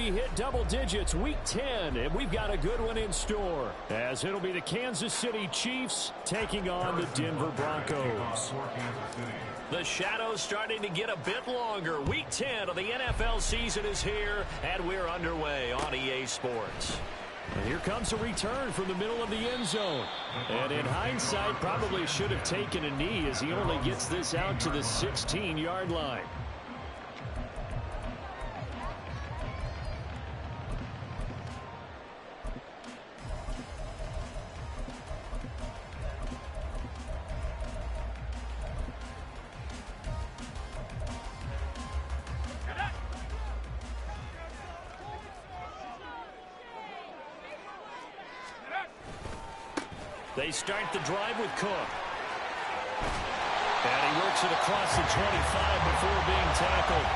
we hit double digits, week 10, and we've got a good one in store, as it'll be the Kansas City Chiefs taking on the Denver Broncos. The shadow's starting to get a bit longer. Week 10 of the NFL season is here, and we're underway on EA Sports. And here comes a return from the middle of the end zone. And in hindsight, probably should have taken a knee, as he only gets this out to the 16-yard line. They start the drive with Cook. And he works it across the 25 before being tackled.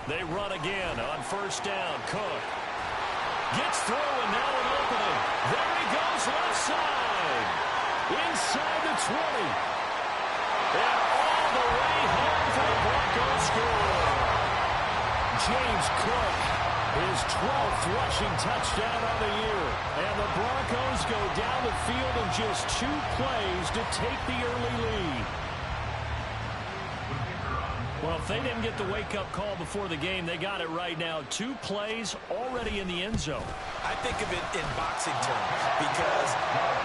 They run again on first down. Cook gets through, and now an opening. There he goes, left side. Inside the 20. And all the way home for the Broncos score. James Cook, his 12th rushing touchdown on the year. And the Broncos go down the field in just 2 plays to take the early lead. Well, if they didn't get the wake-up call before the game, they got it right now. 2 plays already in the end zone. I think of it in boxing terms, because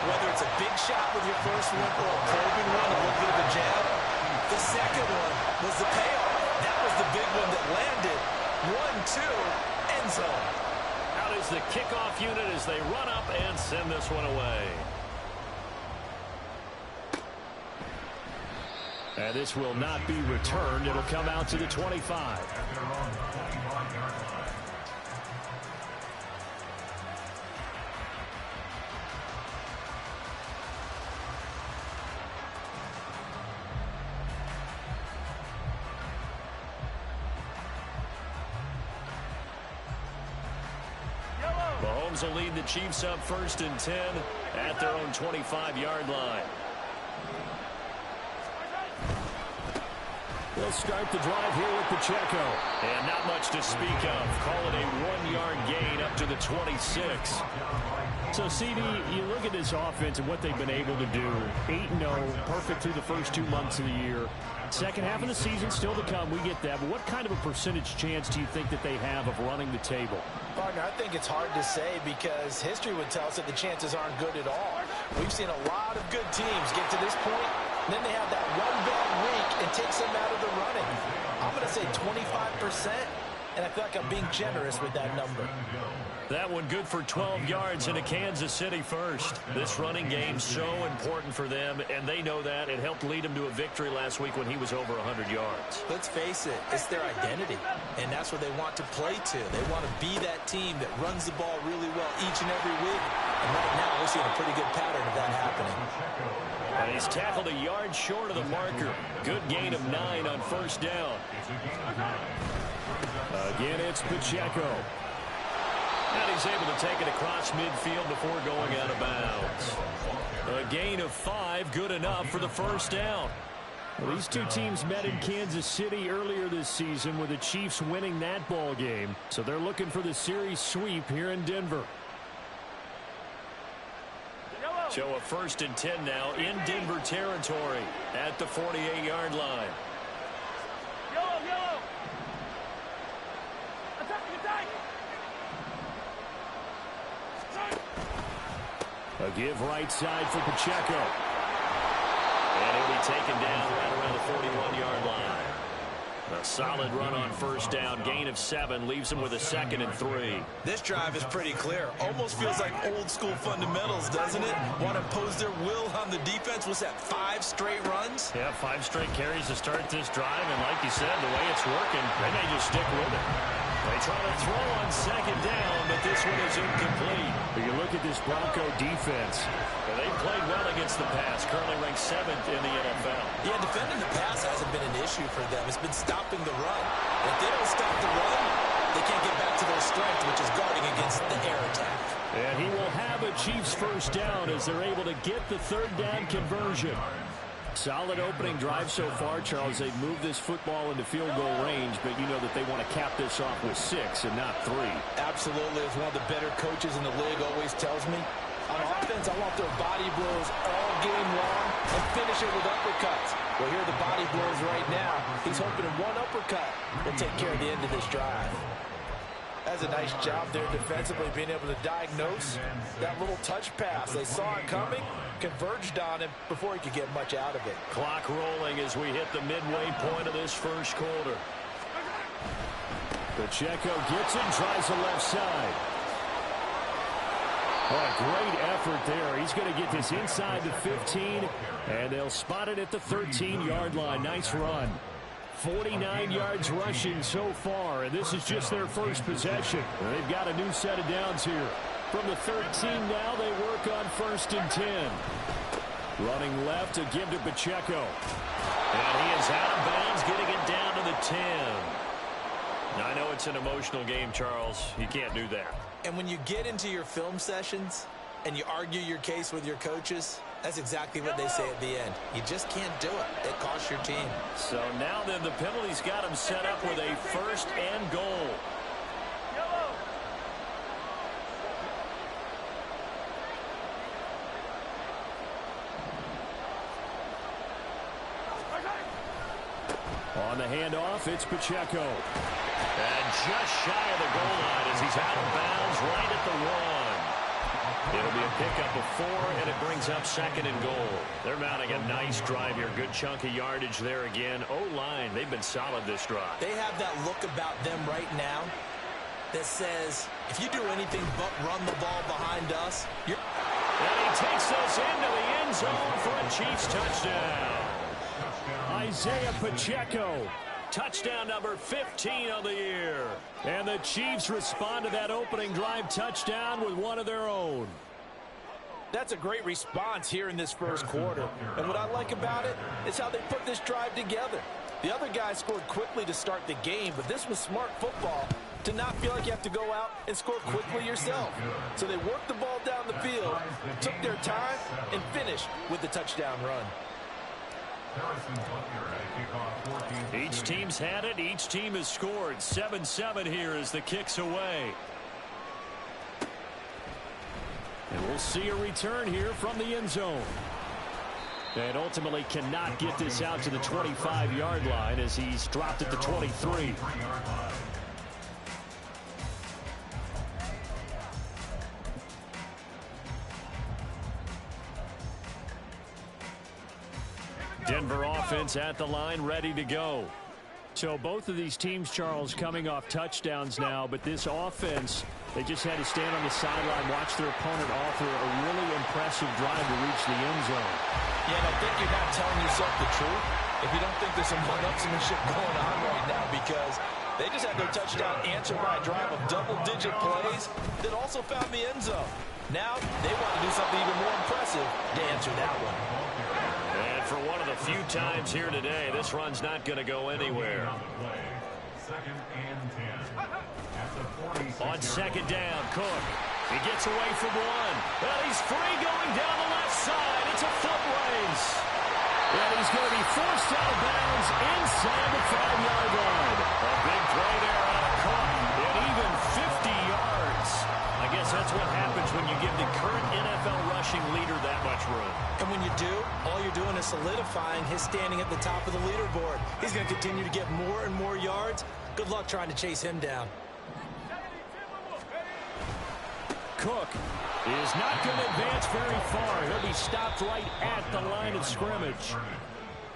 whether it's a big shot with your first one or a probing one, a little bit of a jab, the second one was the payoff. That was the big one that landed. 1-2, end zone. Out is the kickoff unit as they run up and send this one away. And this will not be returned. It'll come out to the 25. Mahomes will lead the Chiefs up 1st and 10 at their own 25-yard line. They'll start the drive here with Pacheco. And not much to speak of. Call it a 1-yard gain up to the 26. So, CD, you look at this offense and what they've been able to do. 8-0, perfect through the first 2 months of the year. Second half of the season still to come. We get that. But what kind of a percentage chance do you think that they have of running the table? Partner, I think it's hard to say, because history would tell us that the chances aren't good at all. We've seen a lot of good teams get to this point, and then they have that one bad week and takes them out of the running. I'm going to say 25%, and I feel like I'm being generous with that number. That one good for 12 yards into Kansas City first. This running game so important for them, and they know that. It helped lead them to a victory last week when he was over 100 yards. Let's face it, it's their identity, and that's what they want to play to. They want to be that team that runs the ball really well each and every week, and right now we're seeing a pretty good pattern of that happening. And he's tackled a yard short of the marker. Good gain of 9 on first down. Again, it's Pacheco. And he's able to take it across midfield before going out of bounds. A gain of 5, good enough for the first down. Well, these two teams met in Kansas City earlier this season, with the Chiefs winning that ball game. So they're looking for the series sweep here in Denver. So a 1st and 10 now in Denver territory at the 48-yard line. A give right side for Pacheco. And he'll be taken down right around the 41-yard line. A solid run on first down. Gain of 7 leaves him with a 2nd and 3. This drive is pretty clear. Almost feels like old school fundamentals, doesn't it? Want to impose their will on the defense. Was that 5 straight runs? Yeah, 5 straight carries to start this drive. And like you said, the way it's working, they may just stick with it. They try to throw on 2nd down, but this one is incomplete. But you look at this Bronco defense. They played well against the pass, currently ranked 7th in the NFL. Yeah, defending the pass hasn't been an issue for them. It's been stopping the run. If they don't stop the run, they can't get back to their strength, which is guarding against the air attack. And he will have a Chiefs first down as they're able to get the 3rd down conversion. Solid opening drive so far, Charles. They've moved this football into field goal range, but you know that they want to cap this off with 6 and not 3. Absolutely. As one of the better coaches in the league always tells me, on offense, I want their body blows all game long and finish it with uppercuts. Well, here are the body blows right now. He's hoping one uppercut will take care of the end of this drive. That's a nice job there defensively, being able to diagnose that little touch pass. They saw it coming, converged on him before he could get much out of it. Clock rolling as we hit the midway point of this first quarter. Pacheco gets it, tries the left side. Oh, a great effort there. He's going to get this inside the 15, and they'll spot it at the 13-yard line. Nice run. 49 yards rushing so far, and this is just their first possession. They've got a new set of downs here. From the 13 now, they work on 1st and 10. Running left to give to Pacheco. And he is out of bounds, getting it down to the 10. Now, I know it's an emotional game, Charles. You can't do that. And when you get into your film sessions and you argue your case with your coaches, that's exactly what they say at the end. You just can't do it. It costs your team. So now then the penalty's got him set up with a 1st and goal. On the handoff, it's Pacheco. And just shy of the goal line as he's out of bounds right at the 1. It'll be a pickup of 4, and it brings up 2nd and goal. They're mounting a nice drive here. Good chunk of yardage there again. O-line, they've been solid this drive. They have that look about them right now that says, if you do anything but run the ball behind us, you're... And he takes us into the end zone for a Chiefs touchdown. Isaiah Pacheco. Touchdown number 15 of the year. And the Chiefs respond to that opening drive touchdown with one of their own. That's a great response here in this first quarter. And what I like about it is how they put this drive together. The other guys scored quickly to start the game, but this was smart football to not feel like you have to go out and score quickly yourself. So they worked the ball down the field, took their time, and finished with the touchdown run. Each team's had it. Each team has scored. 7-7 here as the kick's away. And we'll see a return here from the end zone. And ultimately cannot get this out to the 25-yard line as he's dropped at the 23. Denver offense at the line, ready to go. So both of these teams, Charles, coming off touchdowns now, but this offense, they just had to stand on the sideline, watch their opponent offer a really impressive drive to reach the end zone. Yeah, and I think you're not telling yourself the truth if you don't think there's some one-upsmanship going on right now, because they just had their touchdown answered by a drive of double-digit plays that also found the end zone. Now they want to do something even more impressive to answer that one. And for one of the few times here today, this run's not going to go anywhere. On 2nd down, Cook. He gets away from one. Well, he's free going down the left side. It's a foot race. And he's going to be forced out of bounds inside the 5-yard line. A big play there out of Cook. And even 50 yards. I guess that's what happens when you give the current NFL rushing leader that much room. And when you do, all you're doing is solidifying his standing at the top of the leaderboard. He's going to continue to get more and more yards. Good luck trying to chase him down. Cook is not going to advance very far. He'll be stopped right at the line of scrimmage.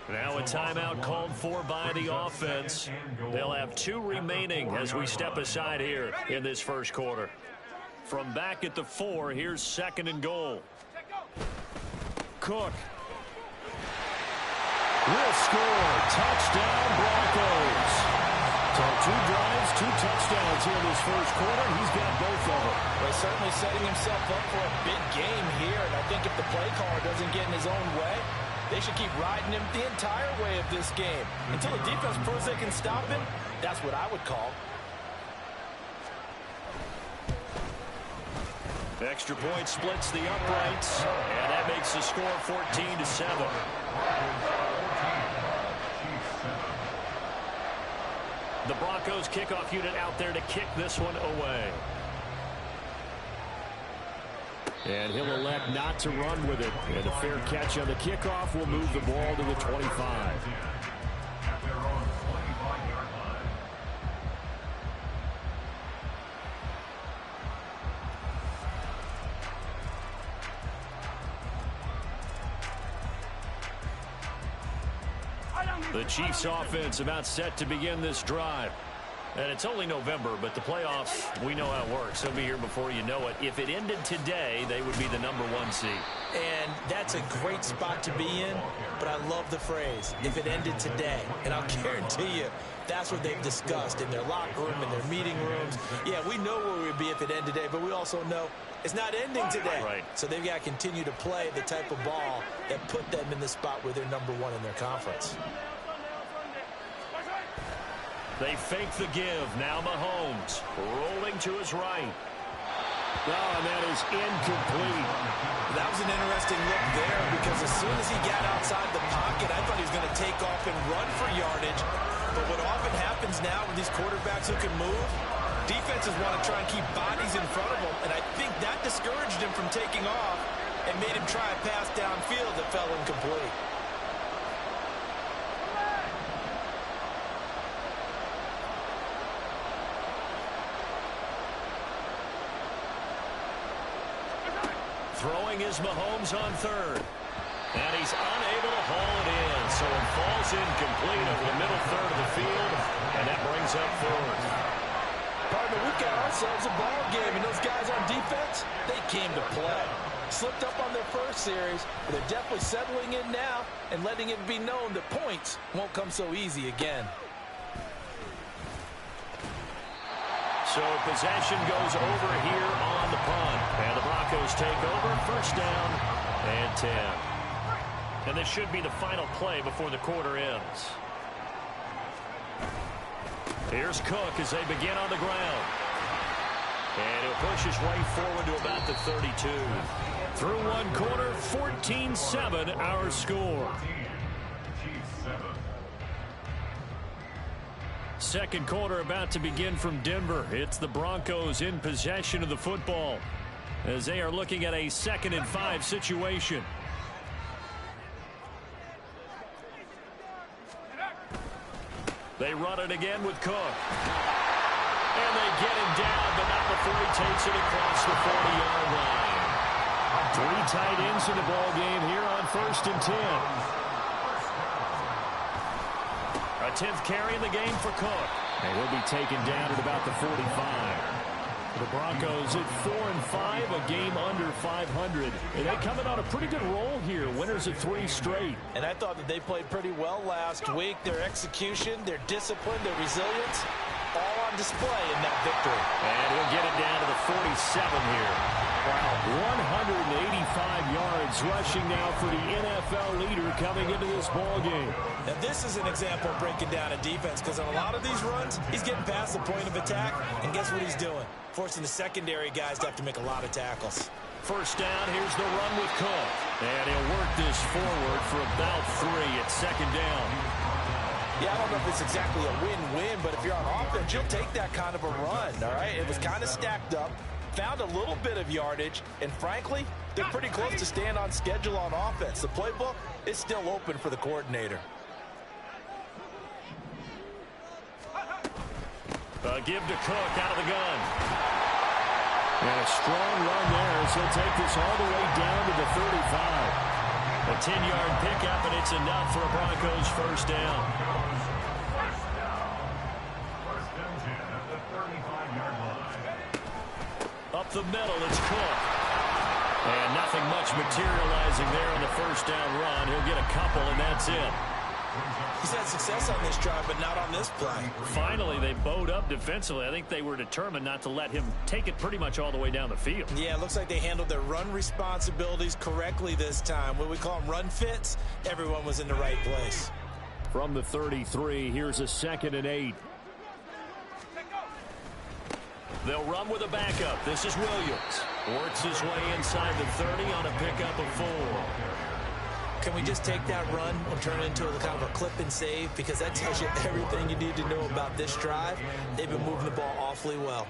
Now a timeout called for by the offense. They'll have 2 remaining as we step aside here in this first quarter. From back at the 4, here's 2nd and goal. Cook will score. Touchdown, Broncos. So 2 drives, 2 touchdowns here in this first quarter. He's got both of them. Well, certainly setting himself up for a big game here. And I think if the play caller doesn't get in his own way, they should keep riding him the entire way of this game. Until the defense proves they can stop him, that's what I would call. Extra point splits the uprights, and that makes the score 14-7. The Broncos kickoff unit out there to kick this one away. And he'll elect not to run with it. And a fair catch on the kickoff will move the ball to the 25. The Chiefs offense about set to begin this drive. And it's only November, but the playoffs, we know how it works. They'll be here before you know it. If it ended today, they would be the #1 seed. And that's a great spot to be in, but I love the phrase, if it ended today. And I'll guarantee you, that's what they've discussed in their locker room, in their meeting rooms. Yeah, we know where we'd be if it ended today, but we also know it's not ending today. Right. So they've got to continue to play the type of ball that put them in the spot where they're #1 in their conference. They fake the give. Now Mahomes rolling to his right. Oh, and that is incomplete. That was an interesting look there because as soon as he got outside the pocket, I thought he was going to take off and run for yardage. But what often happens now with these quarterbacks who can move, defenses want to try and keep bodies in front of them. And I think that discouraged him from taking off and made him try a pass downfield that fell incomplete. Throwing is Mahomes on third. And he's unable to haul it in. So it falls incomplete over the middle third of the field. And that brings up fourth. Partner, we've got ourselves a ball game. And those guys on defense, they came to play. Slipped up on their first series, but they're definitely settling in now and letting it be known that points won't come so easy again. So possession goes over here on the punt. And the Broncos take over, first down and 10. And this should be the final play before the quarter ends. Here's Cook as they begin on the ground. And he'll push his way forward to about the 32. Through one quarter, 14-7 our score. Second quarter about to begin from Denver. It's the Broncos in possession of the football as they are looking at a 2nd and 5 situation. They run it again with Cook. And they get him down, but not before he takes it across the 40-yard line. 3 tight ends in the ball game here on 1st and 10. A 10th carry in the game for Cook. And he'll be taken down at about the 45. The Broncos at 4-5, a game under 500. And they coming on a pretty good roll here. Winners of 3 straight. And I thought that they played pretty well last week. Their execution, their discipline, their resilience, all on display in that victory. And he'll get it down to the 47 here. Wow, 185 yards rushing now for the NFL leader coming into this ball game. Now this is an example of breaking down a defense because on a lot of these runs, he's getting past the point of attack, and guess what he's doing? Forcing the secondary guys to have to make a lot of tackles. First down, here's the run with Cook. And he'll work this forward for about 3 at 2nd down. Yeah, I don't know if it's exactly a win-win, but if you're on offense, you'll take that kind of a run, all right? It was kind of stacked up, found a little bit of yardage, and frankly, they're pretty close to staying on schedule on offense. The playbook is still open for the coordinator. Give to Cook out of the gun. And a strong run there as he'll take this all the way down to the 35. A 10-yard pickup, and it's enough for a Broncos first down. Up the middle, it's Cook. And nothing much materializing there on the first down run. He'll get a couple, and that's it. He's had success on this drive, but not on this play. Finally, they bowed up defensively. I think they were determined not to let him take it pretty much all the way down the field. Yeah, it looks like they handled their run responsibilities correctly this time. What we call them run fits, everyone was in the right place. From the 33, here's a 2nd and 8. They'll run with a backup. This is Williams. Works his way inside the 30 on a pickup of 4. Can we just take that run and turn it into a kind of a clip and save? Because that tells you everything you need to know about this drive. They've been moving the ball awfully well.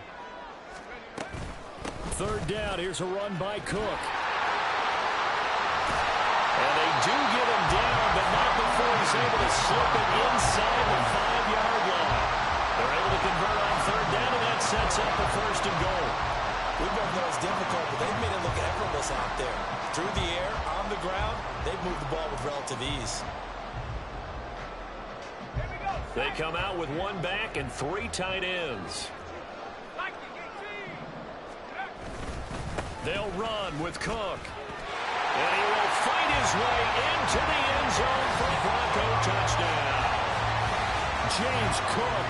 Third down. Here's a run by Cook. And they do get him down, but not before he's able to slip it inside the 5-yard line. They're able to convert on third down, and that sets up a first and goal. We both know it's difficult, but they've made it look effortless out there. Through the air, on the ground, they've moved the ball with relative ease. They come out with one back and 3 tight ends. They'll run with Cook. And he will fight his way into the end zone for a Bronco touchdown. James Cook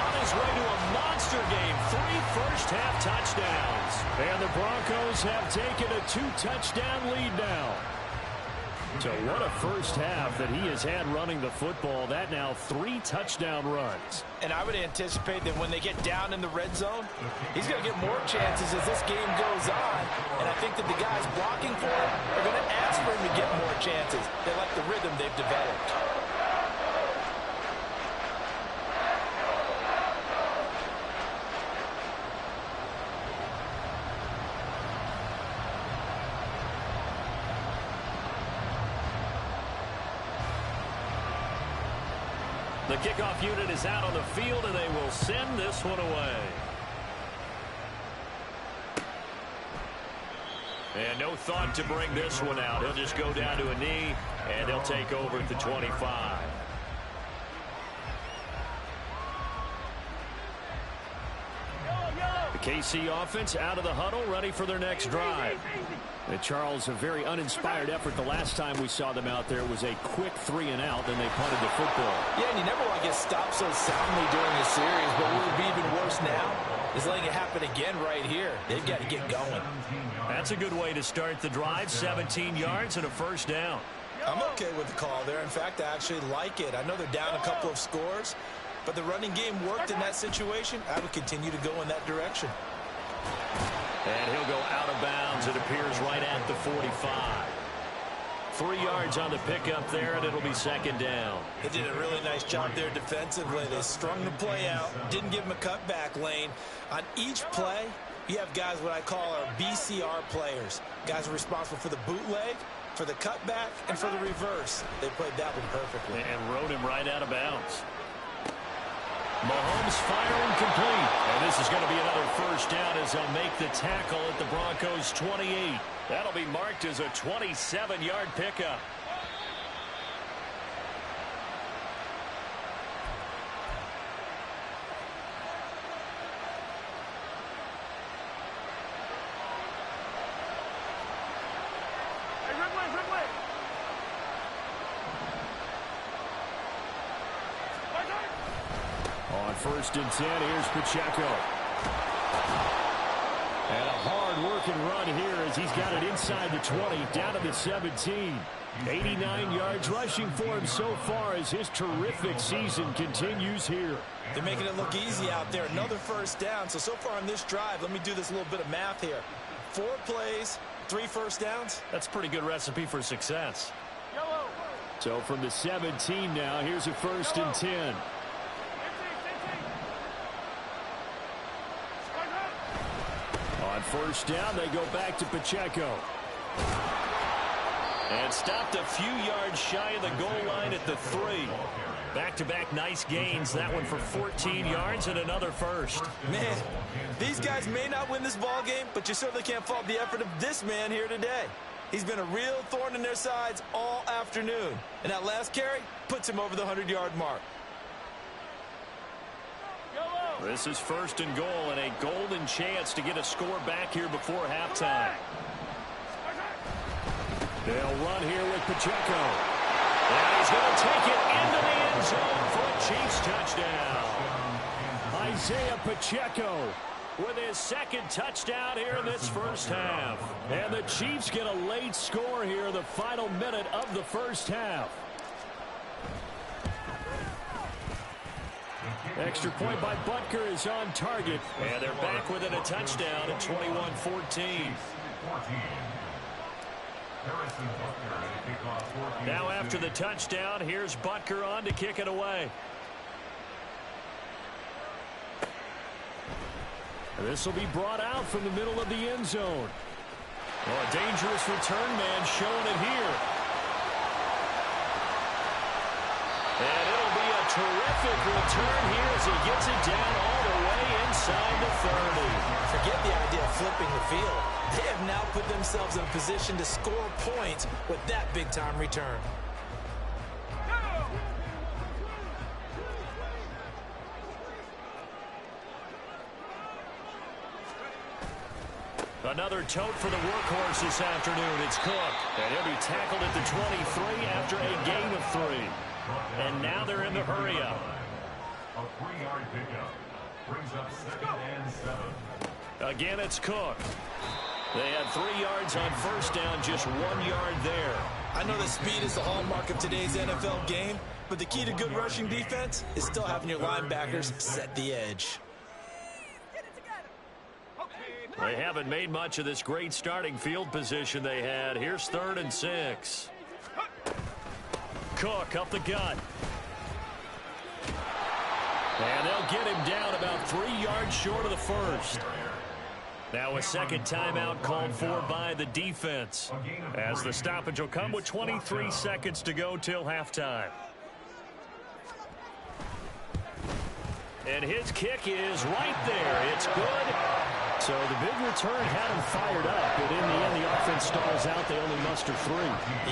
on his way to a monster game. 3 first-half touchdowns. And the Broncos have taken a 2-touchdown lead now. So what a first half that he has had running the football. That now 3 touchdown runs. And I would anticipate that when they get down in the red zone, he's going to get more chances as this game goes on. And I think that the guys blocking for him are going to ask for him to get more chances. They like the rhythm they've developed. The kickoff unit is out on the field, and they will send this one away. And no thought to bring this one out. He'll just go down to a knee, and they'll take over at the 25. The KC offense out of the huddle, ready for their next drive. And Charles, a very uninspired effort. The last time we saw them out there was a quick 3-and-out, then they punted the football. Yeah, and you never want to get stopped so soundly during the series, but what would be even worse now is letting it happen again right here. They've got to get going. That's a good way to start the drive. 17 yards and a first down. I'm okay with the call there. In fact, I actually like it. I know they're down a couple of scores, but the running game worked in that situation. I would continue to go in that direction. And he'll go out of bounds. It appears right at the 45. 3 yards on the pickup there, and it'll be second down. They did a really nice job there defensively. They strung the play out, didn't give him a cutback lane. On each play, you have guys what I call our BCR players. Guys are responsible for the bootleg, for the cutback, and for the reverse. They played that one perfectly. And rode him right out of bounds. Mahomes firing complete. And this is going to be another first down as they'll make the tackle at the Broncos' 28. That'll be marked as a 27-yard pickup. On 1st and 10, here's Pacheco. And a hard-working run here as he's got it inside the 20, down to the 17. 89 yards rushing for him so far as his terrific season continues here. They're making it look easy out there. Another first down. So far on this drive, let me do this little bit of math here. 4 plays, 3 first downs. That's a pretty good recipe for success. So from the 17 now, here's a 1st and 10. On 1st down, they go back to Pacheco. And stopped a few yards shy of the goal line at the 3. Back-to-back nice gains. That one for 14 yards and another first. Man, these guys may not win this ball game, but you certainly can't fault the effort of this man here today. He's been a real thorn in their sides all afternoon. And that last carry puts him over the 100-yard mark. This is 1st and goal and a golden chance to get a score back here before halftime. They'll run here with Pacheco. And he's going to take it into the end zone for a Chiefs touchdown. Isaiah Pacheco with his 2nd touchdown here in this first half. And the Chiefs get a late score here, the final minute of the first half. Extra point by Butker is on target. And they're back within a touchdown at 21-14. Now after the touchdown, here's Butker on to kick it away. This will be brought out from the middle of the end zone. Oh, a dangerous return man showing it here. And it'll be a terrific return here as he gets it down all the way inside the 30. Forget the idea of flipping the field. They have now put themselves in a position to score points with that big-time return. Another tote for the workhorse this afternoon. It's Cook. And he'll be tackled at the 23 after a gain of 3. And now they're in the hurry-up. A 3-yard pickup brings up 2nd and 7. Again, it's Cook. They had 3 yards on first down, just 1 yard there. I know that speed is the hallmark of today's NFL game, but the key to good rushing defense is still having your linebackers set the edge. They haven't made much of this great starting field position they had. Here's 3rd and 6. Cook up the gut. And they'll get him down about 3 yards short of the first. Now a second timeout called for by the defense, as the stoppage will come with 23 seconds to go till halftime. And his kick is right there. It's good. So the big return had him fired up, but in the end, the offense stalls out. They only muster 3.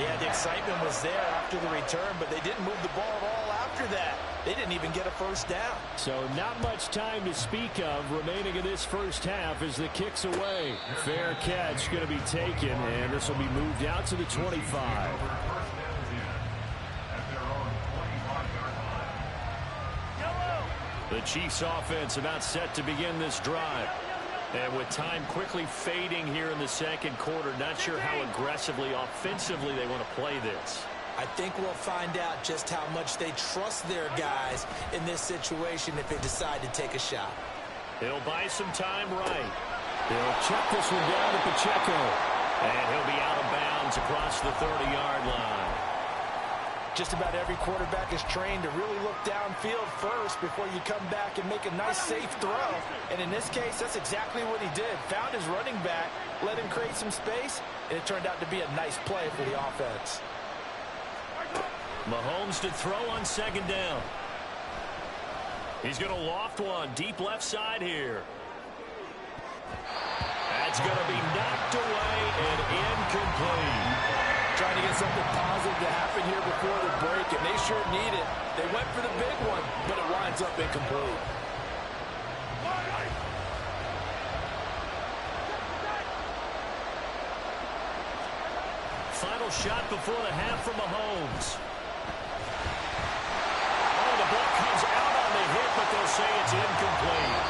Yeah, the excitement was there after the return, but they didn't move the ball at all after that. They didn't even get a first down. So not much time to speak of remaining in this first half as the kick's away. Fair catch going to be taken, and this will be moved out to the 25. The Chiefs offense about set to begin this drive. And with time quickly fading here in the second quarter, not sure how aggressively, offensively they want to play this. I think we'll find out just how much they trust their guys in this situation if they decide to take a shot. He'll buy some time right. He'll check this one down to Pacheco. And he'll be out of bounds across the 30-yard line. Just about every quarterback is trained to really look downfield first before you come back and make a nice, safe throw. And in this case, that's exactly what he did. Found his running back, let him create some space, and it turned out to be a nice play for the offense. Mahomes to throw on second down. He's going to loft one deep left side here. That's going to be knocked away and incomplete. Trying to get something positive to happen here before the break, and they sure need it. They went for the big one, but it winds up incomplete. Final shot before the half from Mahomes. Oh, the ball comes out on the hit, but they'll say it's incomplete.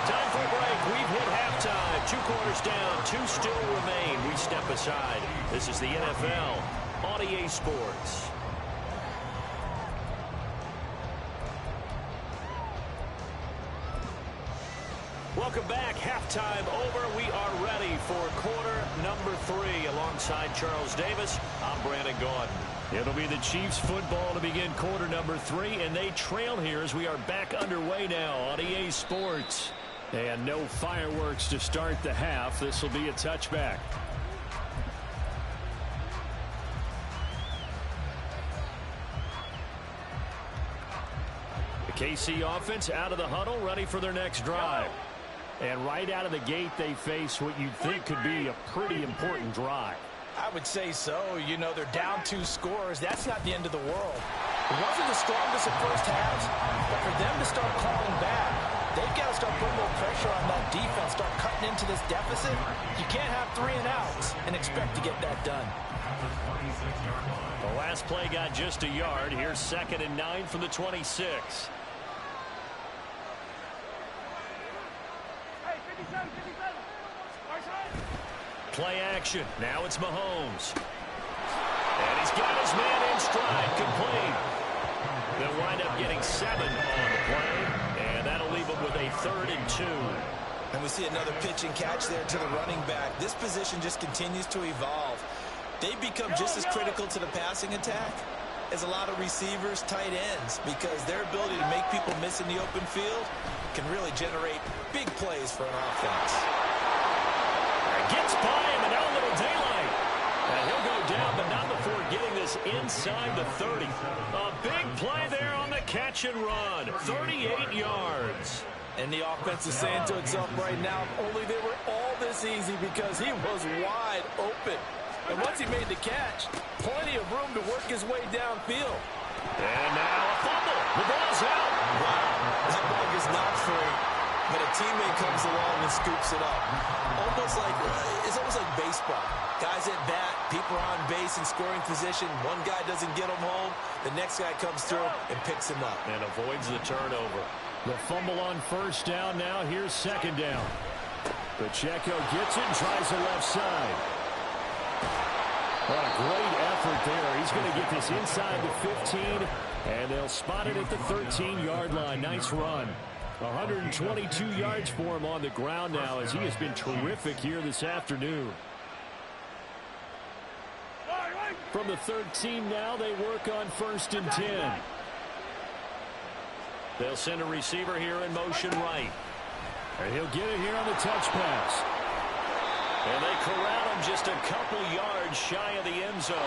Time for a break. We've hit halftime. 2 quarters down. 2 still remain. We step aside. This is the NFL on EA Sports. Welcome back. Halftime over. We are ready for quarter number 3. Alongside Charles Davis, I'm Brandon Gordon. It'll be the Chiefs football to begin quarter number 3, and they trail here as we are back underway now on EA Sports. And no fireworks to start the half. This will be a touchback. The KC offense out of the huddle, ready for their next drive. And right out of the gate, they face what you'd think could be a pretty important drive. I would say so. You know, they're down 2 scores. That's not the end of the world. It wasn't the strongest of first halves, but for them to start calling back, they've got to start putting more pressure on that defense, start cutting into this deficit. You can't have 3 and outs and expect to get that done. The last play got just a yard. Here's 2nd and 9 from the 26. Play action. Now it's Mahomes. And he's got his man in stride, complete. They'll wind up getting 7 on the play, and that'll leave them with a 3rd and 2. And we see another pitch and catch there to the running back. This position just continues to evolve. they become just as critical to the passing attack as a lot of receivers, tight ends, because their ability to make people miss in the open field can really generate big plays for an offense. Gets by him, and now a little daylight. And he'll go down, but not before getting this inside the 30. A big play there on the catch and run. 38 yards. And the offense is saying to itself right now, if only they were all this easy, because he was wide open. And once he made the catch, plenty of room to work his way downfield. And now a fumble. The ball's out. Wow, that ball gets knocked free, but a teammate comes along and scoops it up. It's almost like baseball. Guys at bat, people are on base in scoring position. One guy doesn't get him home. The next guy comes through and picks him up. And avoids the turnover. The fumble on first down now. Here's second down. Pacheco gets it and tries the left side. What a great effort there. He's going to get this inside the 15, and they'll spot it at the 13-yard line. Nice run. 122 yards for him on the ground now, as he has been terrific here this afternoon. From the 13 now, they work on 1st and 10. They'll send a receiver here in motion right. And he'll get it here on the touch pass. And they corral him just a couple yards shy of the end zone.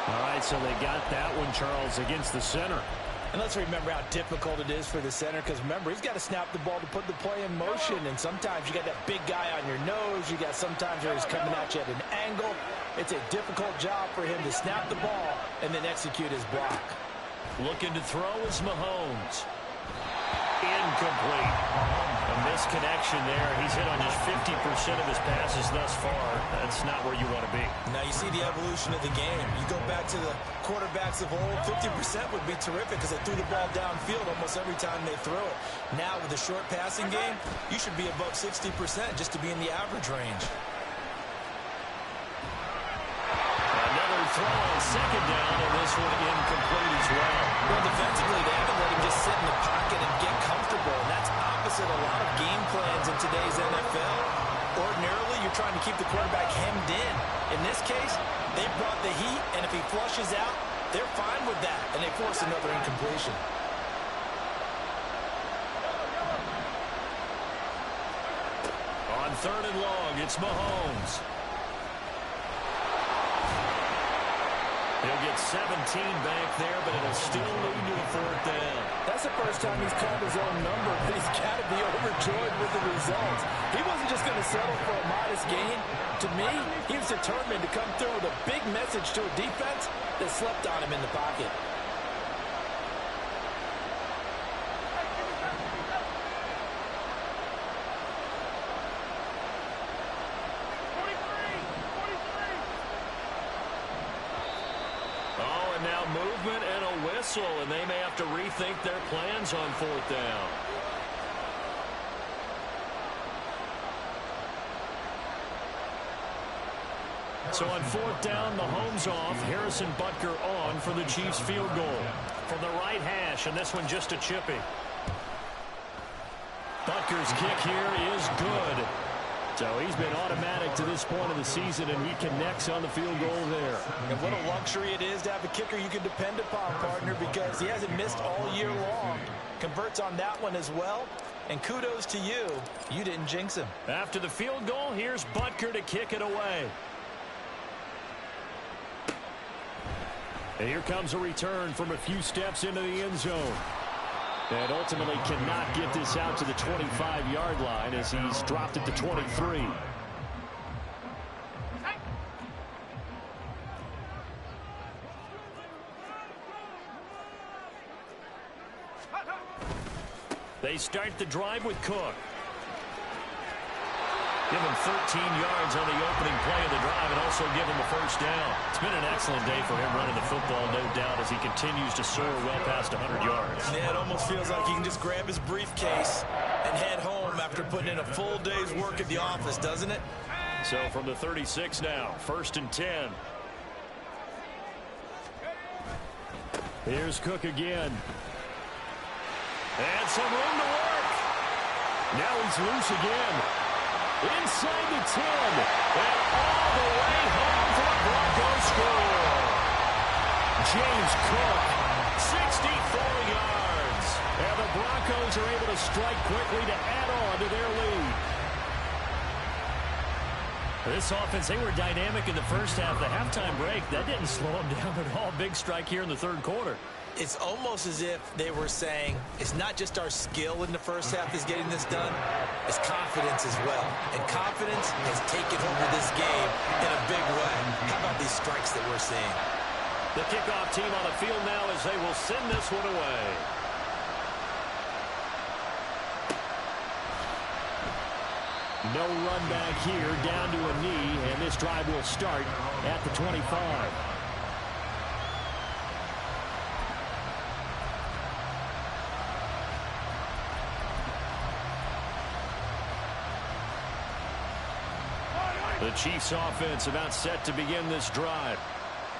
All right, so they got that one, Charles, against the center. And let's remember how difficult it is for the center, because remember, he's got to snap the ball to put the play in motion. And sometimes you got that big guy on your nose. You got sometimes where he's coming at you at an angle. It's a difficult job for him to snap the ball and then execute his block. Looking to throw is Mahomes. Incomplete. A misconnection there. He's hit on just 50% of his passes thus far. That's not where you want to be. Now you see the evolution of the game. You go back to the quarterbacks of old, 50% would be terrific because they threw the ball downfield almost every time they threw it. Now with the short passing game, you should be above 60% just to be in the average range. Another throw on second down, and this one incomplete as well. Well, defensively, they haven't let him just sit in the pocket and get comfortable, and that's opposite a lot of game plans in today's NFL. Ordinarily, you're trying to keep the quarterback hemmed in. In this case, they brought the heat, and if he flushes out, they're fine with that, and they force another incompletion. On 3rd and long, it's Mahomes. He'll get 17 back there, but it'll still lead to a 4th down. That's the first time he's called his own number, but he's got to be overjoyed with the results. He wasn't just going to settle for a modest gain. To me, he was determined to come through with a big message to a defense that slept on him in the pocket. Now movement and a whistle, and they may have to rethink their plans on 4th down. So on 4th down, Mahomes off, Harrison Butker on for the Chiefs field goal. From the right hash, and this one just a chippy. Butker's kick here is good. So he's been automatic to this point of the season, and he connects on the field goal there. And what a luxury it is to have a kicker you can depend upon, partner, because he hasn't missed all year long. Converts on that one as well. And kudos to you. You didn't jinx him. After the field goal, here's Butker to kick it away. And here comes a return from a few steps into the end zone. And ultimately cannot get this out to the 25-yard line as he's dropped at the 23. They start the drive with Cook. Give him 13 yards on the opening play of the drive and also give him a 1st down. It's been an excellent day for him running the football, no doubt, as he continues to soar well past 100 yards. Yeah, it almost feels like he can just grab his briefcase and head home after putting in a full day's work at the office, doesn't it? So from the 36 now, 1st and 10. Here's Cook again. And some room to work. Now he's loose again. Inside the 10. And all the way home for the go score. James Cook, 64 yards. And the Broncos are able to strike quickly to add on to their lead. This offense, they were dynamic in the first half. The halftime break, that didn't slow them down at all. Big strike here in the third quarter. It's almost as if they were saying, it's not just our skill in the first half that's getting this done, it's confidence as well. And confidence has taken over this game in a big way. How about these strikes that we're seeing? The kickoff team on the field now as they will send this one away. No run back here, down to a knee, and this drive will start at the 25. The Chiefs offense about set to begin this drive.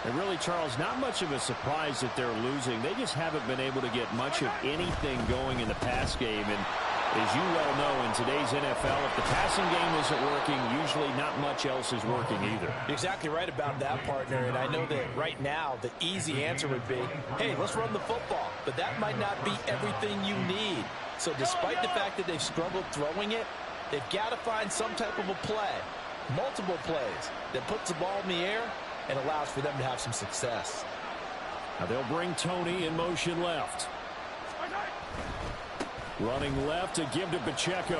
And really, Charles, not much of a surprise that they're losing. They just haven't been able to get much of anything going in the pass game. And as you well know, in today's NFL, if the passing game isn't working, usually not much else is working either. You're exactly right about that, partner. And I know that right now the easy answer would be, hey, let's run the football. But that might not be everything you need. So despite the fact that they've struggled throwing it, they've got to find some type of a play, multiple plays, that puts the ball in the air and allows for them to have some success. Now they'll bring Tony in motion left. Running left to give to Pacheco.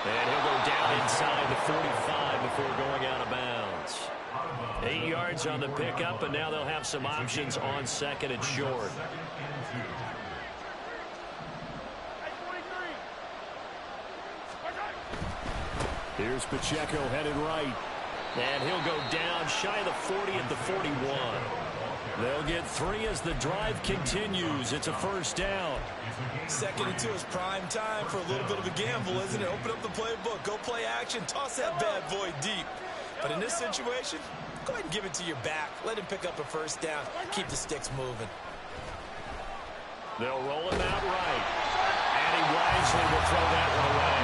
And he'll go down inside the 45 before going out of bounds. 8 yards on the pickup, and now they'll have some options on second and short. Here's Pacheco headed right. And he'll go down shy of the 40 at the 41. They'll get 3 as the drive continues. It's a first down. 2nd and 2 is prime time for a little bit of a gamble, isn't it? Open up the playbook, go play action, toss that bad boy deep. But in this situation, go ahead and give it to your back. Let him pick up a first down. Keep the sticks moving. They'll roll him out right. And he wisely will throw that one away.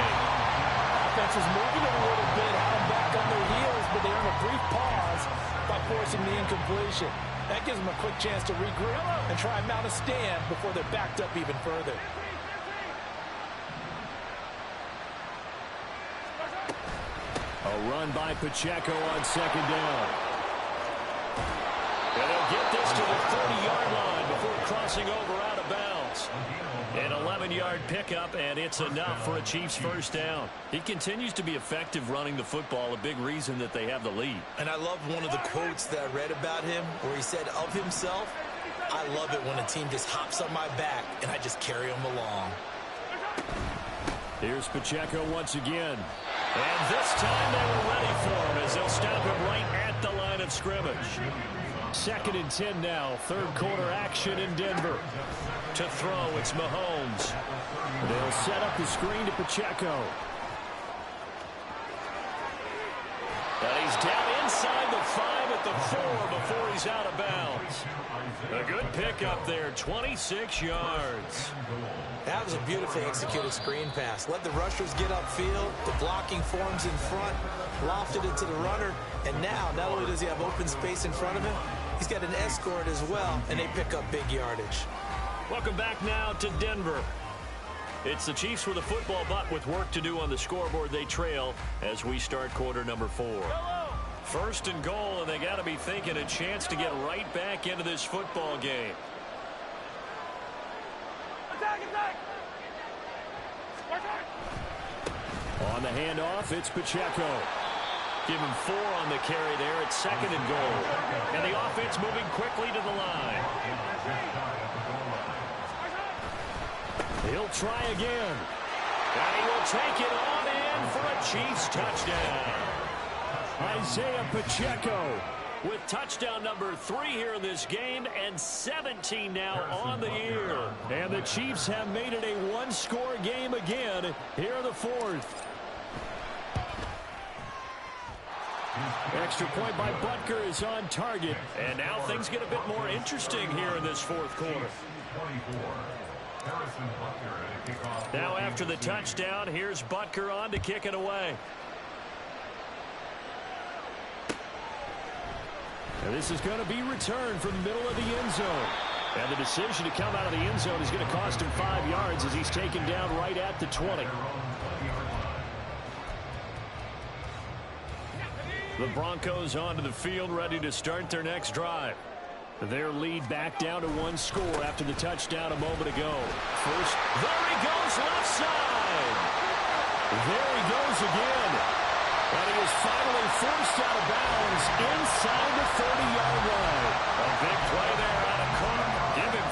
Offense is moving a little bit, had them back on their heels, but they earn a brief pause by forcing the incompletion. That gives them a quick chance to regroup and try and mount a stand before they're backed up even further. A run by Pacheco on second down. And they'll get this to the 30-yard line before crossing over out of bounds. An 11-yard pickup, and it's enough for a Chiefs first down. He continues to be effective running the football, a big reason that they have the lead. And I love one of the quotes that I read about him where he said of himself, I love it when a team just hops on my back and I just carry them along. Here's Pacheco once again. And this time they were ready for him as they'll stop him right at the line of scrimmage. 2nd and 10 now, third quarter action in Denver. To throw, it's Mahomes. They'll set up the screen to Pacheco. And he's down inside the 5 at the 4 before he's out of bounds. A good pickup there, 26 yards. That was a beautifully executed screen pass. Let the rushers get upfield. The blocking forms in front. Lofted it to the runner. And now, not only does he have open space in front of him, he's got an escort as well, and they pick up big yardage. Welcome back now to Denver. It's the Chiefs with a football, but with work to do on the scoreboard, they trail as we start quarter number 4. First and goal, and they got to be thinking a chance to get right back into this football game. On the handoff, it's Pacheco. Give him 4 on the carry there. It's 2nd and goal. And the offense moving quickly to the line. He'll try again. And he will take it on in for a Chiefs touchdown. Isaiah Pacheco with touchdown number 3 here in this game, and 17 now on the year. And the Chiefs have made it a one-score game again here in the 4th. Extra point by Butker is on target. And now things get a bit more interesting here in this 4th quarter. Now after the touchdown, here's Butker on to kick it away. And this is going to be returned from the middle of the end zone. And the decision to come out of the end zone is going to cost him 5 yards as he's taken down right at the 20. The Broncos onto the field, ready to start their next drive. Their lead back down to 1 score after the touchdown a moment ago. First, there he goes, left side. There he goes again. And he is finally forced out of bounds inside the 30-yard line. A big play there out of Cook. Give him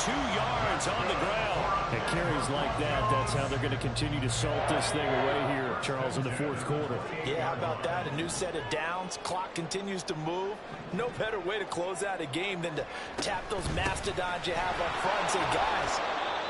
52 yards on the ground. And carries like that, that's how they're going to continue to salt this thing away here, Charles, in the 4th quarter. Yeah, how about that? A new set of downs. Clock continues to move. No better way to close out a game than to tap those mastodons you have up front and say, guys,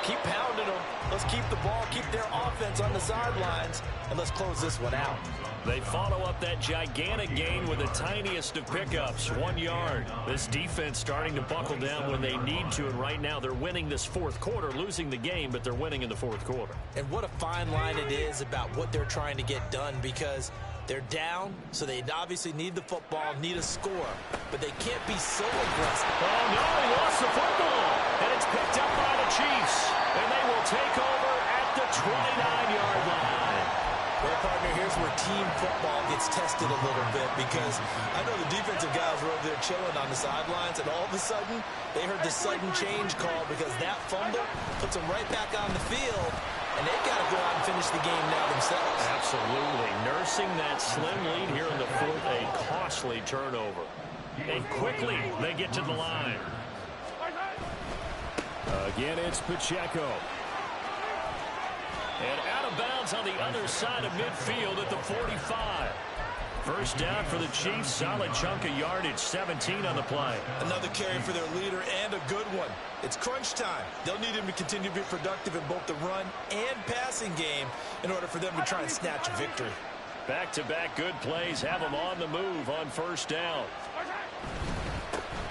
keep pounding them. Let's keep the ball, keep their offense on the sidelines, and let's close this one out. They follow up that gigantic gain with the tiniest of pickups, 1 yard. This defense starting to buckle down when they need to, and right now they're winning this 4th quarter, losing the game, but they're winning in the 4th quarter. And what a fine line it is about what they're trying to get done, because they're down, so they obviously need the football, need a score, but they can't be so aggressive. Oh, no, he lost the football, and it's picked up by the Chiefs, and they will take over at the 29-yard line. Well, partner, here's where team football gets tested a little bit, because I know the defensive guys were over there chilling on the sidelines, and all of a sudden, they heard the sudden change call because that fumble puts them right back on the field, and they've got to go out and finish the game now themselves. Absolutely. Nursing that slim lead here in the 4th, a costly turnover. And quickly, they get to the line. Again, it's Pacheco. And out of bounds on the other side of midfield at the 45. First down for the Chiefs. Solid chunk of yardage, 17 on the play. Another carry for their leader, and a good one. It's crunch time. They'll need him to continue to be productive in both the run and passing game in order for them to try and snatch a victory. Back-to-back good plays have them on the move on first down.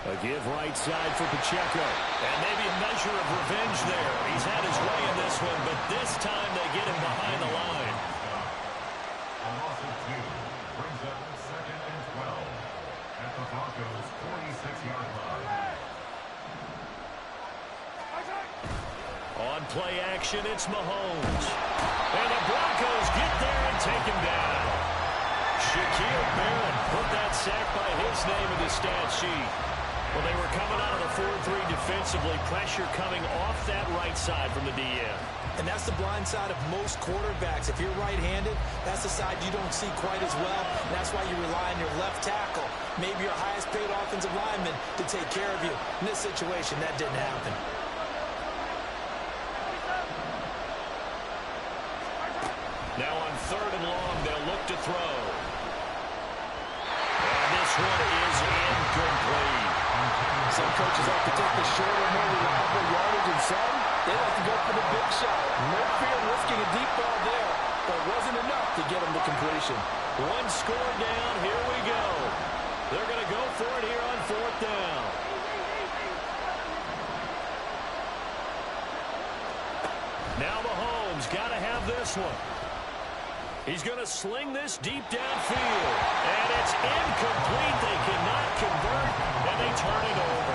A give right side for Pacheco. And maybe a measure of revenge there. He's had his way in this one, but this time they get him behind the line. A loss of 2 brings up 2nd and 12 at the Broncos' 46-yard line. On play action, it's Mahomes. And the Broncos get there and take him down. Shaquille Barrett put that sack by his name in the stat sheet. Well, they were coming out of the 4-3 defensively. Pressure coming off that right side from the DN. And that's the blind side of most quarterbacks. If you're right-handed, that's the side you don't see quite as well. And that's why you rely on your left tackle, maybe your highest-paid offensive lineman, to take care of you. In this situation, that didn't happen. Now on 3rd and long, they'll look to throw. And this one is incomplete. Some coaches like to take the shorter, more reliable yardage, and some, they like to go for the big shot. No fear risking a deep ball there, but it wasn't enough to get them to completion. 1 score down, here we go. They're going to go for it here on 4th down. Now Mahomes got to have this one. He's going to sling this deep downfield. And it's incomplete. They cannot convert, and they turn it over.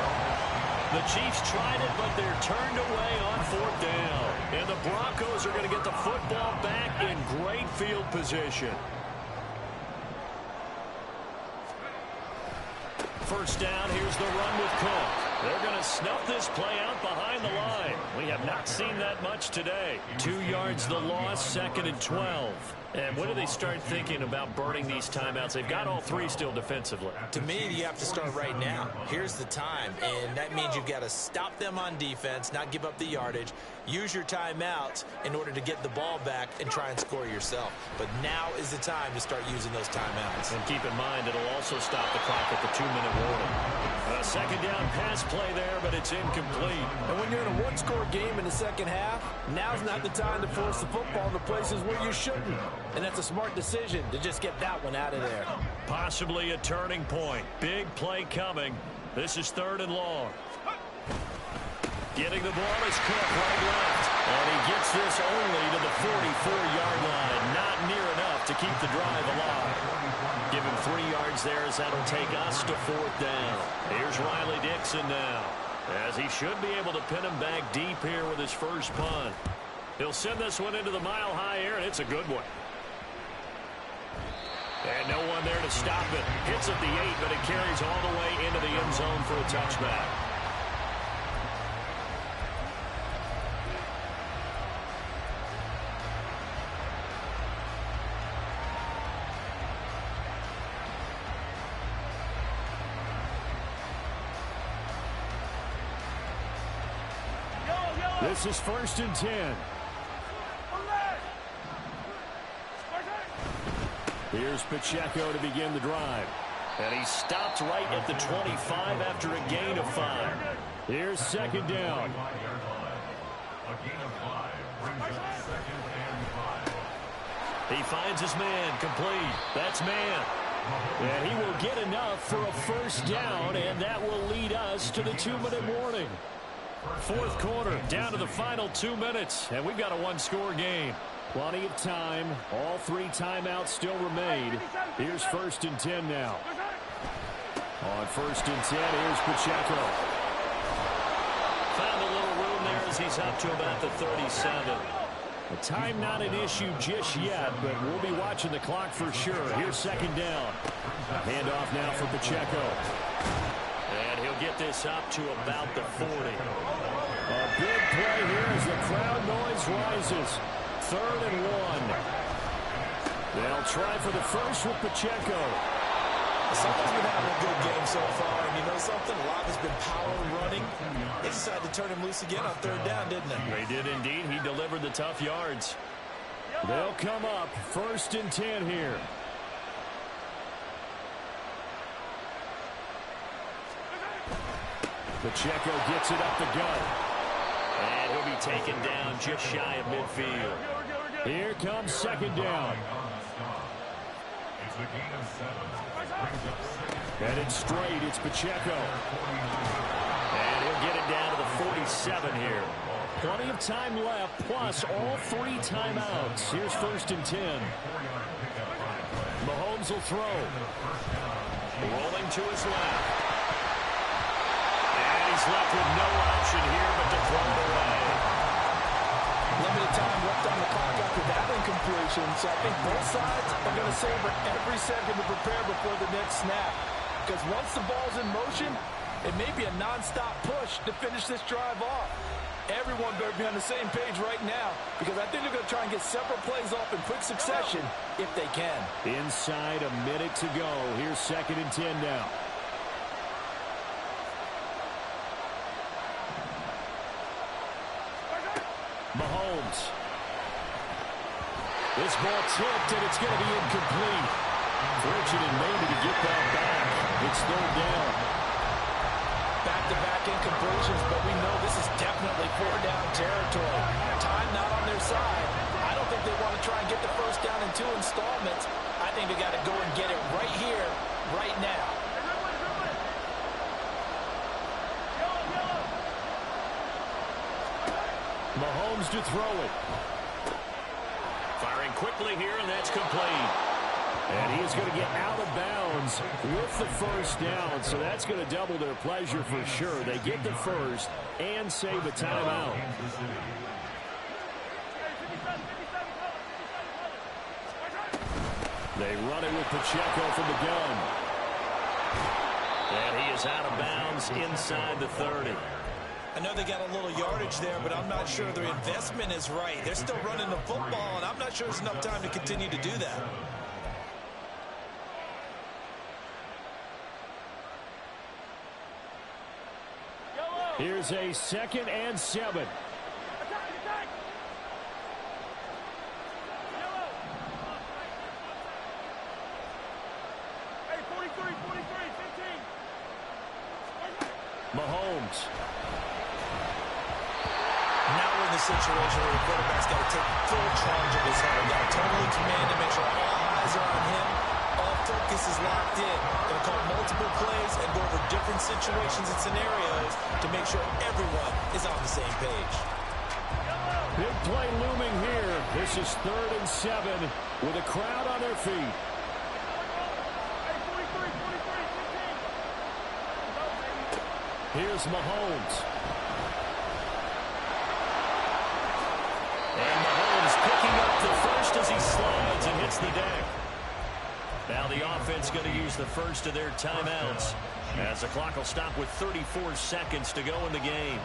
The Chiefs tried it, but they're turned away on 4th down. And the Broncos are going to get the football back in great field position. First down, here's the run with Cook. They're going to snuff this play out behind the line. We have not seen that much today. 2 yards the loss, 2nd and 12. And when do they start thinking about burning these timeouts? They've got all 3 still defensively. To me, you have to start right now. Here's the time, and that means you've got to stop them on defense, not give up the yardage, use your timeouts in order to get the ball back and try and score yourself. But now is the time to start using those timeouts. And keep in mind, it'll also stop the clock at the 2-minute warning. A 2nd down pass play there, but it's incomplete. And when you're in a 1-score game in the 2nd half, now's not the time to force the football into places where you shouldn't. And that's a smart decision to just get that one out of there. Possibly a turning point. Big play coming. This is 3rd and long. Getting the ball is Cook right left. And he gets this only to the 44-yard line. Not near enough to keep the drive alive. Give him 3 yards there as that'll take us to 4th down. Here's Riley Dixon now, as he should be able to pin him back deep here with his first punt. He'll send this one into the mile-high air, and it's a good one. And no one there to stop it. Hits at the 8, but it carries all the way into the end zone for a touchback. This is 1st and 10. Here's Pacheco to begin the drive. And he stopped right at the 25 after a gain of 5. Here's 2nd down. A gain of 5 brings up 2nd and 5. He finds his man complete. That's man. And he will get enough for a 1st down, and that will lead us to the 2-minute warning. 4th quarter, down to the final 2 minutes, and we've got a 1-score game. Plenty of time. All 3 timeouts still remain. Here's 1st and 10 now. On 1st and 10, here's Pacheco. Found a little room there as he's up to about the 37. The time not an issue just yet, but we'll be watching the clock for sure. Here's 2nd down. Handoff now for Pacheco. And he'll get this up to about the 40. A big play here as the crowd noise rises. 3rd and 1. They'll try for the first with Pacheco. Someone's been having a good game so far, and you know something? A lot has been power running. They decided to turn him loose again on 3rd down, didn't they? They did indeed. He delivered the tough yards. They'll come up 1st and 10 here. Pacheco gets it up the gut. And he'll be taken down just shy of midfield. Here comes 2nd down. It's a gain of 7. Brings up 2nd. Headed straight, it's Pacheco. And he'll get it down to the 47 here. Plenty of time left, plus all 3 timeouts. Here's 1st and 10. Mahomes will throw. Rolling to his left. And he's left with no option here but to throw it away. Limited time left on the clock after that incompletion, so I think both sides are going to savor every second to prepare before the next snap. Because once the ball's in motion, it may be a non-stop push to finish this drive off. Everyone better be on the same page right now, because I think they're going to try and get several plays off in quick succession if they can. Inside a minute to go. Here's 2nd and 10 now. Mahomes. This ball tipped, and it's going to be incomplete. Fortunate maybe to get that back. It's 3rd down. Back-to-back incompletions, but we know this is definitely 4th-down territory. Time not on their side. I don't think they want to try and get the 1st down in 2 installments. I think they got to go and get it right here, right now. Mahomes to throw it. Firing quickly here, and that's complete. And he is going to get out of bounds with the 1st down, so that's going to double their pleasure for sure. They get the 1st and save a timeout. They run it with Pacheco from the gun. And he is out of bounds inside the 30. I know they got a little yardage there, but I'm not sure their investment is right. They're still running the football, and I'm not sure there's enough time to continue to do that. Here's a 2nd and 7. Mahomes. Now we're in the situation where the quarterback's got to take full charge of his head. Got to totally command to make sure all eyes are on him. All focus is locked in. Going to call multiple plays and go over different situations and scenarios to make sure everyone is on the same page. Big play looming here. This is 3rd and 7 with a crowd on their feet. Here's Mahomes. And Mahomes picking up the first as he slides and hits the deck. Now the offense going to use the first of their timeouts as the clock will stop with 34 seconds to go in the game.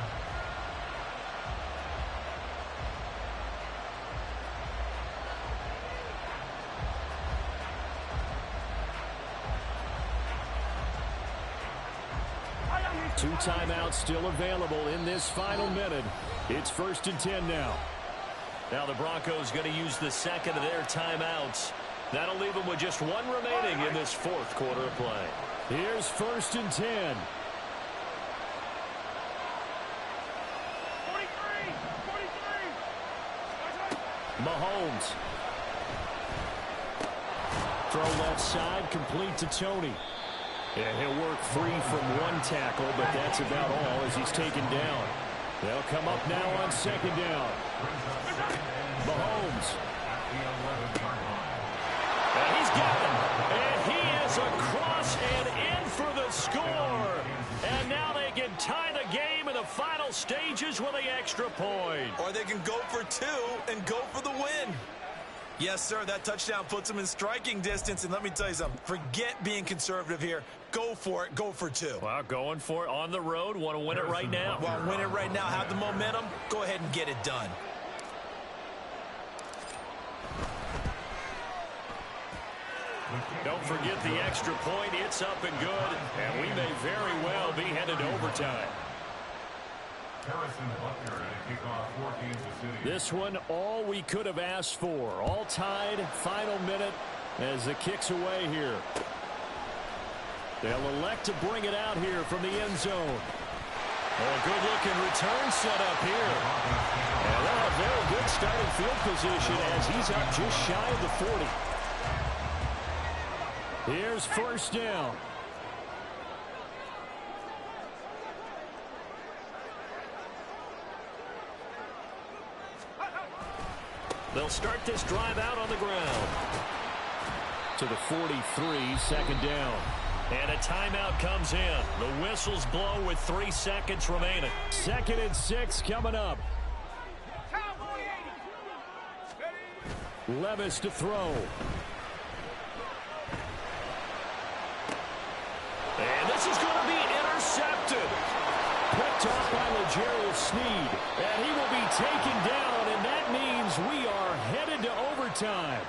Two timeouts still available in this final minute. It's 1st and 10 now. Now the Broncos going to use the second of their timeouts. That'll leave them with just one remaining in this fourth quarter of play. Here's 1st and 10. 43. Mahomes. Throw left side, complete to Tony. Yeah, he'll work free from one tackle, but that's about all as he's taken down. They'll come up now on 2nd down. Mahomes. And he's got him. And he is across and in for the score. And now they can tie the game in the final stages with the extra point. Or they can go for 2 and go for the win. Yes, sir, that touchdown puts them in striking distance. And let me tell you something, forget being conservative here. Go for it. Go for 2. Well, going for it on the road. Want to win it right now. Well, win it right now. Have the momentum. Go ahead and get it done. Don't forget the extra point. It's up and good. And we may very well be headed to overtime. This one, all we could have asked for. All tied, final minute as the kick's away here. They'll elect to bring it out here from the end zone. Oh, a good-looking return set up here. And they'll have very good starting field position as he's up just shy of the 40. Here's 1st down. They'll start this drive out on the ground. To the 43, 2nd down. And a timeout comes in. The whistles blow with 3 seconds remaining. 2nd and 6 coming up. Levis to throw. And this is going to be intercepted. Picked off by L'Jarius Sneed. And he will be taken down, and that means we are headed to overtime.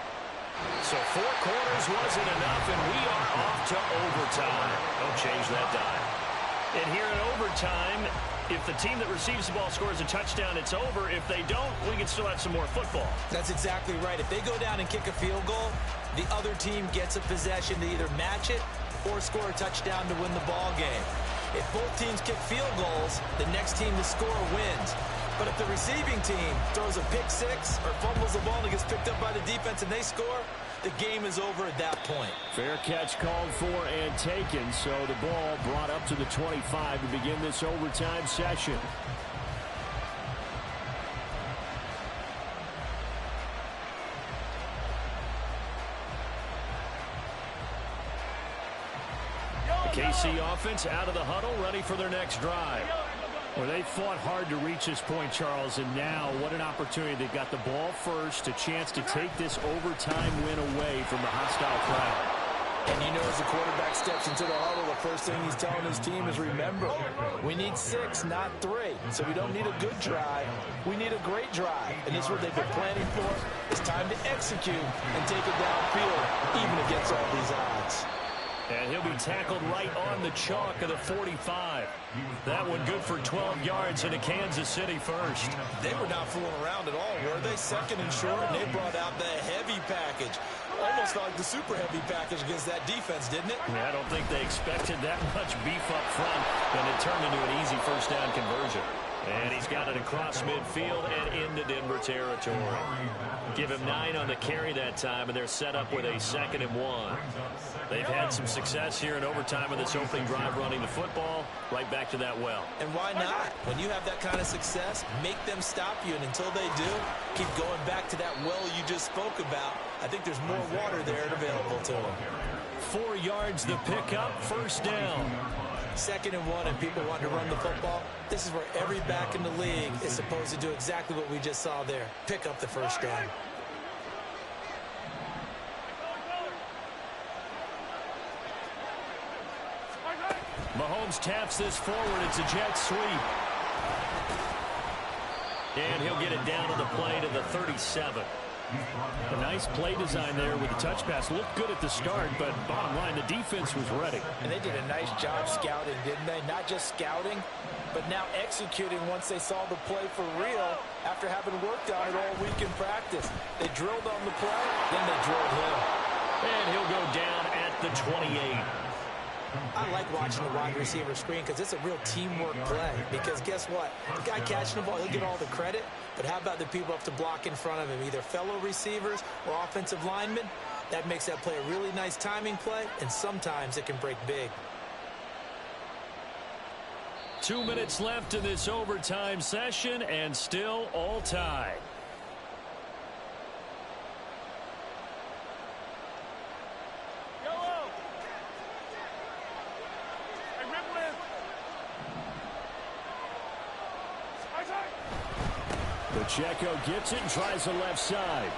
So 4 quarters wasn't enough, and we are off to overtime. Don't change that dime. And here in overtime, if the team that receives the ball scores a touchdown, it's over. If they don't, we can still have some more football. That's exactly right. If they go down and kick a field goal, the other team gets a possession to either match it or score a touchdown to win the ball game. If both teams kick field goals, the next team to score wins. But if the receiving team throws a pick 6 or fumbles the ball and gets picked up by the defense and they score, the game is over at that point. Fair catch called for and taken, so the ball brought up to the 25 to begin this overtime session. The KC offense out of the huddle, ready for their next drive. Well, they fought hard to reach this point, Charles, and now what an opportunity. They've got the ball first, a chance to take this overtime win away from the hostile crowd. And you know, as the quarterback steps into the huddle, the first thing he's telling his team is, remember, we need 6, not 3. So we don't need a good drive. We need a great drive. And this is what they've been planning for. It's time to execute and take it downfield, even against all these odds. And he'll be tackled right on the chalk of the 45. That one good for 12 yards into Kansas City first. They were not fooling around at all, were they? 2nd and short, and they brought out the heavy package. Almost like the super heavy package against that defense, didn't it? Yeah, I don't think they expected that much beef up front, and it turned into an easy first down conversion. And he's got it across midfield and into Denver territory. Give him 9 on the carry that time, and they're set up with a 2nd and 1. They've had some success here in overtime with this opening drive running the football. Right back to that well. And why not? When you have that kind of success, make them stop you. And until they do, keep going back to that well you just spoke about. I think there's more water there available to them. 4 yards the pickup, first down. 2nd and 1 and people want to run the football, this is where every back in the league is supposed to do exactly what we just saw there. Pick up the first down. Mahomes taps this forward. It's a jet sweep. And he'll get it down to the play to the 37. A nice play design there with the touch pass. Looked good at the start, but bottom line, the defense was ready. And they did a nice job scouting, didn't they? Not just scouting, but now executing once they saw the play for real after having worked on it all week in practice. They drilled on the play, then they drilled him. And he'll go down at the 28. I like watching the wide receiver screen because it's a real teamwork play. Because guess what? The guy catching the ball, he'll get all the credit. But how about the people up to block in front of him, either fellow receivers or offensive linemen? That makes that play a really nice timing play, and sometimes it can break big. 2 minutes left in this overtime session, and still all tied. Pacheco gets it and tries the left side.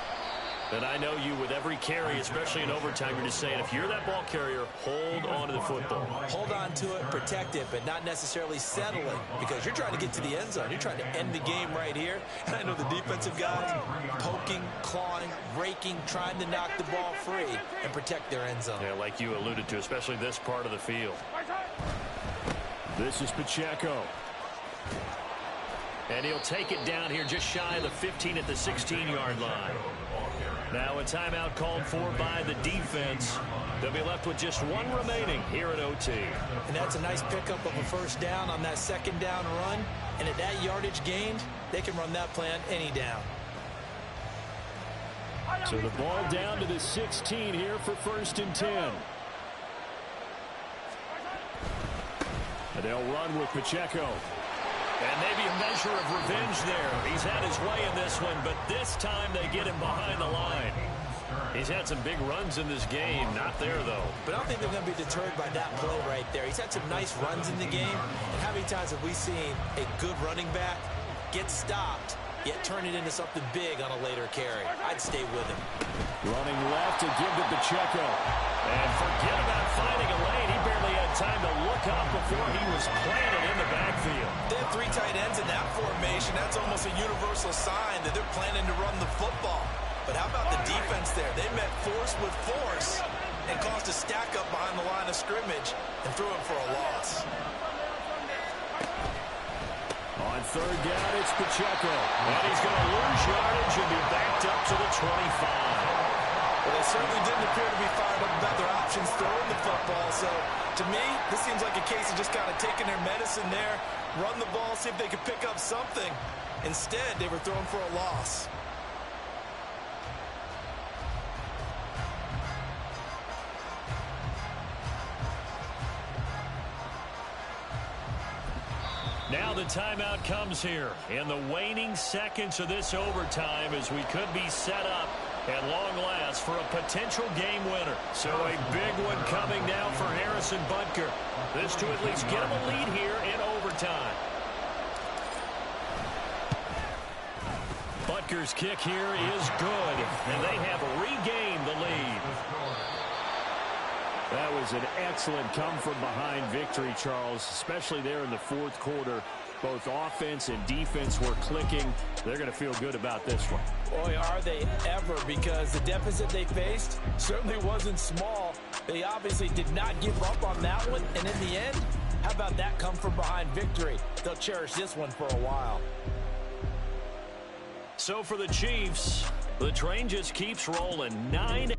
And I know you with every carry, especially in overtime, you're just saying if you're that ball carrier, hold on to the football. Hold on to it, protect it, but not necessarily settling because you're trying to get to the end zone. You're trying to end the game right here. And I know the defensive guys poking, clawing, raking, trying to knock the ball free and protect their end zone. Yeah, like you alluded to, especially this part of the field. This is Pacheco. And he'll take it down here just shy of the 15 at the 16-yard line. Now a timeout called for by the defense. They'll be left with just one remaining here at OT. And that's a nice pickup of a first down on that 2nd down run. And at that yardage gained, they can run that play on any down. So the ball down to the 16 here for 1st and 10. And they'll run with Pacheco. And maybe a measure of revenge there. He's had his way in this one, but this time they get him behind the line. He's had some big runs in this game. Not there, though. But I don't think they're going to be deterred by that play right there. He's had some nice runs in the game. And how many times have we seen a good running back get stopped, yet turn it into something big on a later carry? I'd stay with him. Running left to give to Pacheco. And forget about finding a lane. He barely had time to look up before he was planted in the backfield. They have 3 tight ends in that formation. That's almost a universal sign that they're planning to run the football. But how about the defense there? They met force with force and caused a stack up behind the line of scrimmage and threw him for a loss. On 3rd down, it's Pacheco. And he's going to lose yardage and be backed up to the 25. Well, they certainly didn't appear to be fired up about their options throwing the football. So, to me, this seems like a case of just kind of taking their medicine there, run the ball, see if they could pick up something. Instead, they were throwing for a loss. Now the timeout comes here in the waning seconds of this overtime as we could be set up at long last for a potential game winner. So a big one coming now for Harrison Butker. This to at least get him a lead here in overtime. Butker's kick here is good, and they have regained the lead. That was an excellent come-from-behind victory, Charles, especially there in the 4th quarter. Both offense and defense were clicking. They're going to feel good about this one. Boy, are they ever, because the deficit they faced certainly wasn't small. They obviously did not give up on that one, and in the end, how about that come-from-behind victory? They'll cherish this one for a while. So for the Chiefs, the train just keeps rolling. 9